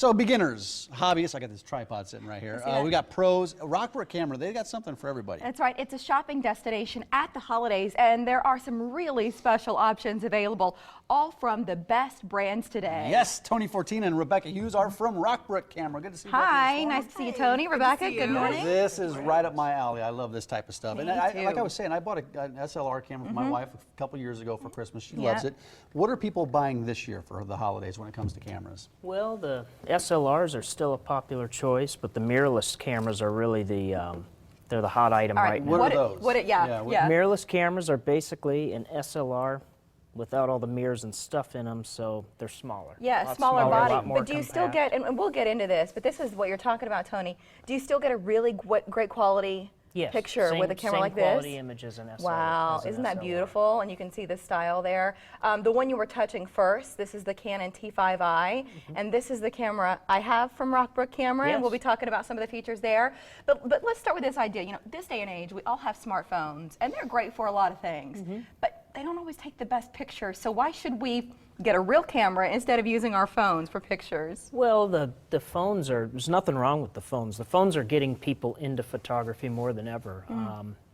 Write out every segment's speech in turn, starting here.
So beginners, hobbyists, I got this tripod sitting right here. We got pros, Rockbrook Camera, they got something for everybody. That's right, it's a shopping destination at the holidays, and there are some really special options available, all from the best brands today. Yes, Tony Fortina and Rebekah Hughes are from Rockbrook Camera. Good to see you. Hi, nice to see you, Tony. Rebekah, good morning. This is right up my alley. I love this type of stuff. Me And too. like I was saying, I bought an SLR camera for my wife a couple years ago for Christmas. She loves it. What are people buying this year for the holidays when it comes to cameras? Well, the SLRs are still a popular choice, but the mirrorless cameras are really they're the hot item right now. What are those? Mirrorless cameras are basically an SLR without all the mirrors and stuff in them, so they're smaller. Yeah, smaller body. But do you compact. still get, and we'll get into this, but this is what you're talking about, Tony. Do you still get a really great quality picture with a camera like this? Same quality images in SLR. Wow, isn't that beautiful? And you can see the style there. The one you were touching first, this is the Canon T5i, and this is the camera I have from Rockbrook Camera, and we'll be talking about some of the features there. But let's start with this idea. You know, this day and age, we all have smartphones, and they're great for a lot of things, but they don't always take the best pictures. So why should we get a real camera instead of using our phones for pictures? Well, the phones there's nothing wrong with the phones. The phones are getting people into photography more than ever.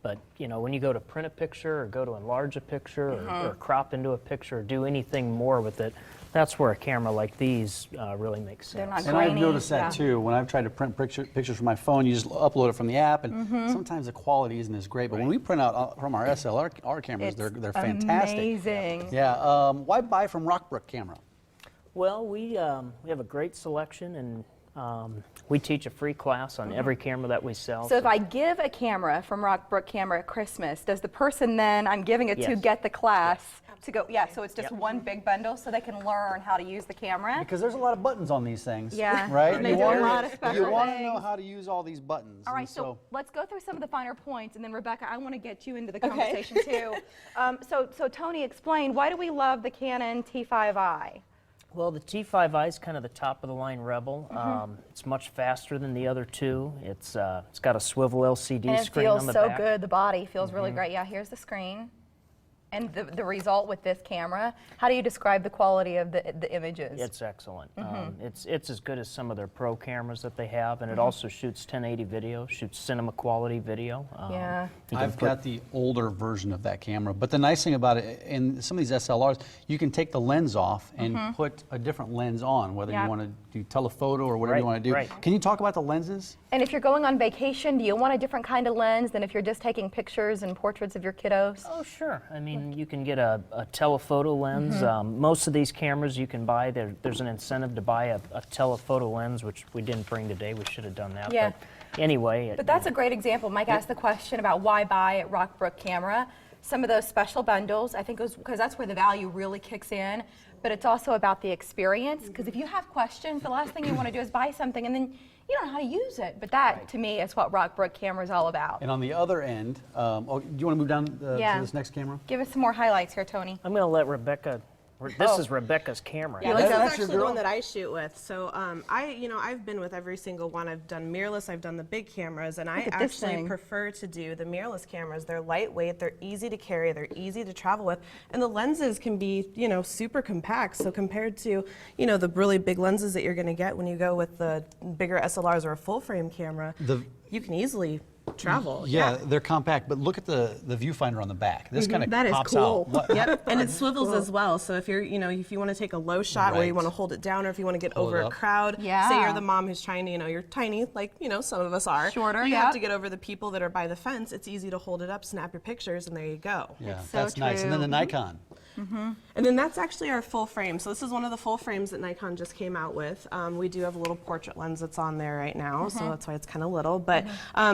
But you know, when you go to print a picture or go to enlarge a picture or crop into a picture or do anything more with it, that's where a camera like these really makes sense. They're not And grainy. I've noticed that too. When I've tried to print pictures from my phone, you just upload it from the app, and sometimes the quality isn't as great. But when we print out from our SLR cameras, they're fantastic. Amazing. Yeah. Why buy from Rockbrook Camera? Well, we have a great selection, and we teach a free class on every camera that we sell. So if I give a camera from Rockbrook Camera at Christmas, does the person then I'm giving it to get the class to go? Yeah, so it's just one big bundle so they can learn how to use the camera? Because there's a lot of buttons on these things. Yeah. Right? And they do a lot of special You want to know things. how to use all these buttons. All right, and so let's go through some of the finer points, and then Rebekah, I want to get you into the conversation too. So Tony, explain, why do we love the Canon T5i? Well, the T5i is kind of the top of the line Rebel. It's much faster than the other two. It's got a swivel LCD screen on the back. And it feels so good. The body feels really great. Yeah, here's the screen. And the result with this camera, how do you describe the quality of the images? It's excellent. It's as good as some of their pro cameras that they have, and it also shoots 1080 video, shoots cinema quality video. I've got the older version of that camera, but the nice thing about it, in some of these SLRs, you can take the lens off and put a different lens on, whether you want to do telephoto or whatever you want to do. Can you talk about the lenses? And if you're going on vacation, do you want a different kind of lens than if you're just taking pictures and portraits of your kiddos? Oh, sure. I mean, you can get a telephoto lens. Most of these cameras you can buy, there's an incentive to buy a telephoto lens, which we didn't bring today. We should have done that. Yeah. But anyway. But that's a great example. Mike asked the question about why buy at Rockbrook Camera. Some of those special bundles, I think, because that's where the value really kicks in. But it's also about the experience, because if you have questions, the last thing you want to do is buy something and then you don't know how to use it. But that, to me, is what Rockbrook Camera is all about. And on the other end, do you want to move down to this next camera? Give us some more highlights here, Tony. I'm going to let Rebekah. This is Rebekah's camera. Yeah, this is actually the one that I shoot with. So I've been with every single one. I've done mirrorless, I've done the big cameras, and I actually prefer to do the mirrorless cameras. They're lightweight, they're easy to carry, they're easy to travel with, and the lenses can be, super compact. So compared to, the really big lenses that you're going to get when you go with the bigger SLRs or a full frame camera, you can easily travel. Yeah, they're compact, but look at the viewfinder on the back. This kind of pops out. Yep, and it swivels as well. So if you're, if you want to take a low shot where you want to hold it down, or if you want to get over a crowd, say you're the mom who's trying to, you're tiny, like some of us are. Shorter, you have to get over the people that are by the fence. It's easy to hold it up, snap your pictures, and there you go. Yeah, that's nice. And then the Nikon. And then that's actually our full frame. So this is one of the full frames that Nikon just came out with. We do have a little portrait lens that's on there right now, so that's why it's kind of little. But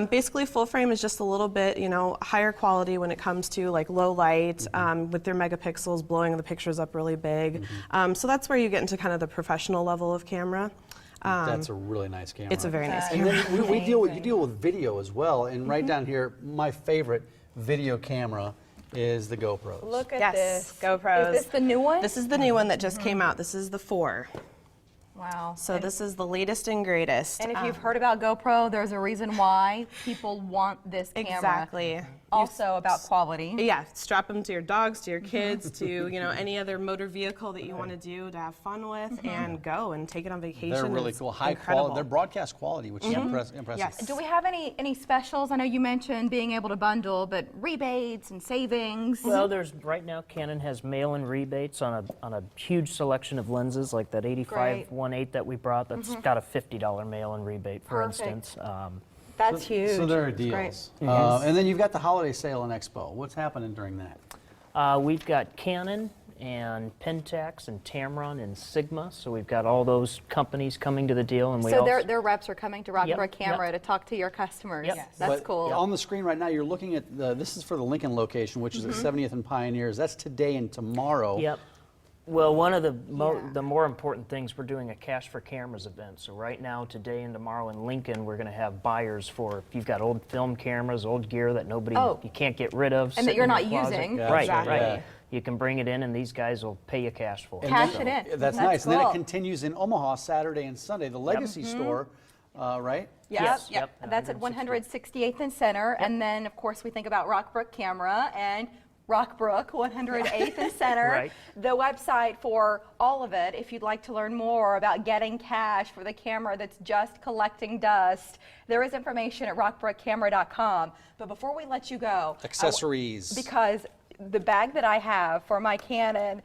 basically, full frame is just a little bit, higher quality when it comes to like low light, with their megapixels, blowing the pictures up really big. So that's where you get into kind of the professional level of camera. That's a really nice camera. It's a very nice camera. And then you deal with video as well. And right down here, my favorite video camera is the GoPros. Look at this. GoPros. Is this the new one? This is the new one that just came out. This is the 4. Wow. So this is the latest and greatest. And if you've heard about GoPro, there's a reason why people want this camera. Exactly. also about quality. Yeah, strap them to your dogs, to your kids, to any other motor vehicle that you want to do to have fun with, and go and take it on vacation. They're really cool, high quality. They're broadcast quality, which is impressive. Yes. Do we have any specials? I know you mentioned being able to bundle, but rebates and savings. Well, there's right now Canon has mail-in rebates on a huge selection of lenses, like that 85 1/8 that we brought. That's got a $50 mail-in rebate, for instance. That's huge. So there are deals. And then you've got the holiday sale and expo. What's happening during that? We've got Canon and Pentax and Tamron and Sigma, so we've got all those companies coming to the deal, and so their reps are coming to Rockbrook Camera to talk to your customers. Yep. That's cool. On the screen right now, you're looking at this is for the Lincoln location, which is at 70th and Pioneers. That's today and tomorrow. Yep. Well, one of the more important things, we're doing a Cash for Cameras event. So right now, today and tomorrow in Lincoln, we're going to have buyers for, if you've got old film cameras, old gear that you can't get rid of. And that you're not using. Yeah, Right, exactly. right. Yeah. You can bring it in, and these guys will pay you cash for it. Cash it in. That's nice. Cool. And then it continues in Omaha Saturday and Sunday. The Legacy store, right? Yes. Yep. That's at 168th and Center. And then, of course, we think about Rockbrook Camera and Rockbrook, 108th and Center. Right. The website for all of it, if you'd like to learn more about getting cash for the camera that's just collecting dust, there is information at rockbrookcamera.com. But before we let you go, Accessories. because the bag that I have for my Canon,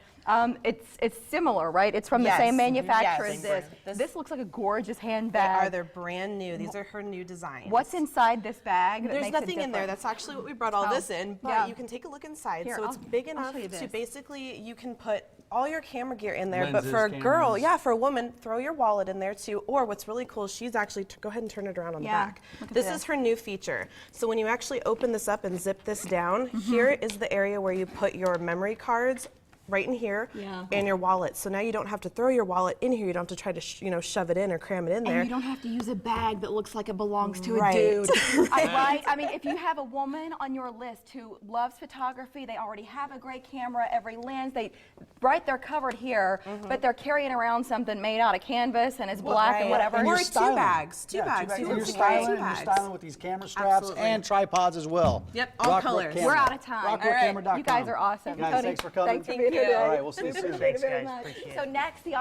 it's similar, right? It's from the same manufacturer as this. This looks like a gorgeous handbag. They're brand new. These are her new designs. What's inside this bag? That There's makes it nothing in there. different? That's actually what we brought all this in, but you can take a look inside. Here, so it's big enough show you to this. basically, you can put all your camera gear in there, Lenses, but for a girl, cameras. for a woman, throw your wallet in there too. Or what's really cool, she's actually, go ahead and turn it around on the back. This is her new feature. So when you actually open this up and zip this down, here is the area where you put your memory cards, right in here, and your wallet. So now you don't have to throw your wallet in here. You don't have to try to shove it in or cram it in there. And you don't have to use a bag that looks like it belongs to Right. a dude. Right? I mean, if you have a woman on your list who loves photography, they already have a great camera, every lens, they're covered here, but they're carrying around something made out of canvas and is black and whatever. And Or you're two styling. bags. Two bags. And You you're can styling, two and you're bags. styling with these camera straps Absolutely. and tripods as well. Yep, all colors. Camera. We're out of time. Rockbrookcamera.com. You guys are awesome. Guys, Tony, thanks for coming. thanks for being here today. All right, we'll see you soon. Thanks, guys. Appreciate it. So next, the